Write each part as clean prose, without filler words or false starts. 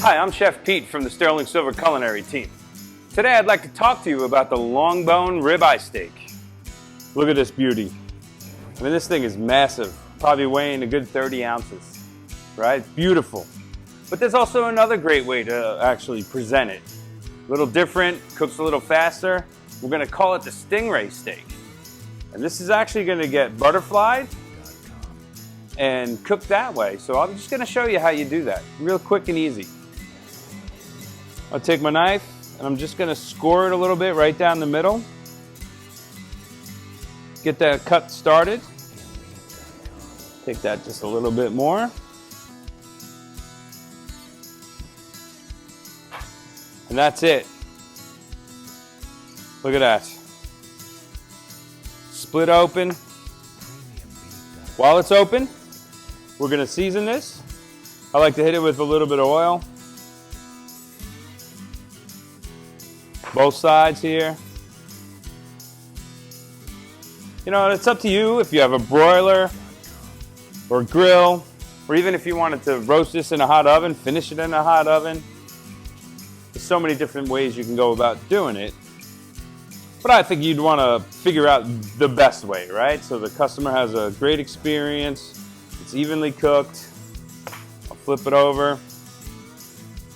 Hi, I'm Chef Pete from the Sterling Silver Culinary team. Today I'd like to talk to you about the long bone ribeye steak. Look at this beauty. I mean, this thing is massive, probably weighing a good 30 ounces, right? Beautiful. But there's also another great way to actually present it. A little different, cooks a little faster. We're gonna call it the Stingray steak. And this is actually gonna get butterflied and cooked that way. So I'm just gonna show you how you do that, real quick and easy. I'll take my knife and I'm just gonna score it a little bit right down the middle. Get that cut started. Take that just a little bit more. And that's it. Look at that. Split open. While it's open, we're gonna season this. I like to hit it with a little bit of oil. Both sides here. You know, it's up to you if you have a broiler or grill, or even if you wanted to roast this in a hot oven, finish it in a hot oven. There's so many different ways you can go about doing it. But I think you'd want to figure out the best way, right? So the customer has a great experience. It's evenly cooked. I'll flip it over. A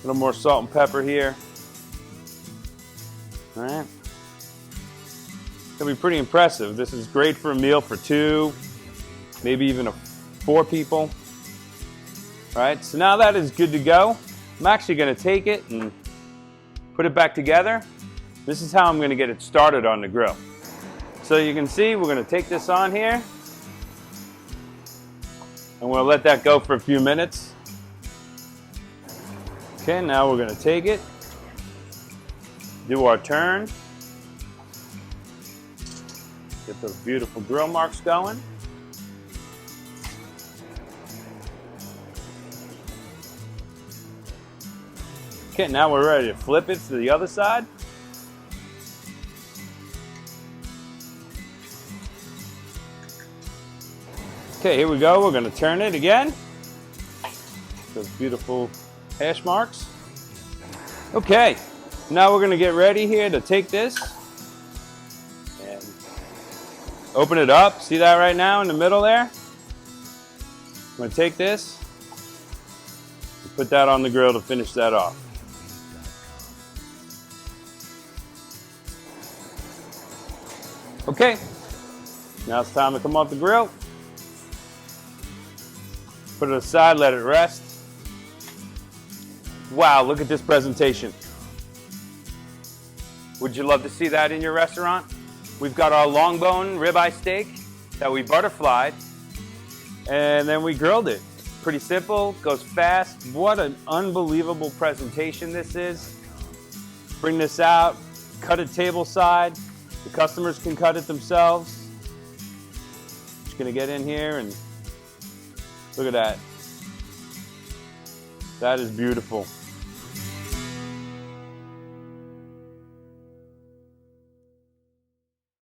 little more salt and pepper here. All right. It's gonna be pretty impressive. This is great for a meal for 2, maybe even 4 people. All right, so now that is good to go. I'm actually gonna take it and put it back together. This is how I'm gonna get it started on the grill. So you can see we're gonna take this on here and we'll let that go for a few minutes. Okay, now we're gonna take it, do our turn, get those beautiful grill marks going. Okay, now we're ready to flip it to the other side. Okay, here we go. We're going to turn it again. Those beautiful hash marks. Okay, now we're going to get ready here to take this and open it up. See that right now in the middle there? I'm going to take this and put that on the grill to finish that off. Okay, now it's time to come off the grill. Put it aside, let it rest. Wow, look at this presentation. Would you love to see that in your restaurant? We've got our long bone ribeye steak that we butterflied and then we grilled it. Pretty simple, goes fast. What an unbelievable presentation this is. Bring this out, cut it table side. The customers can cut it themselves. Just gonna get in here and look at that. That is beautiful.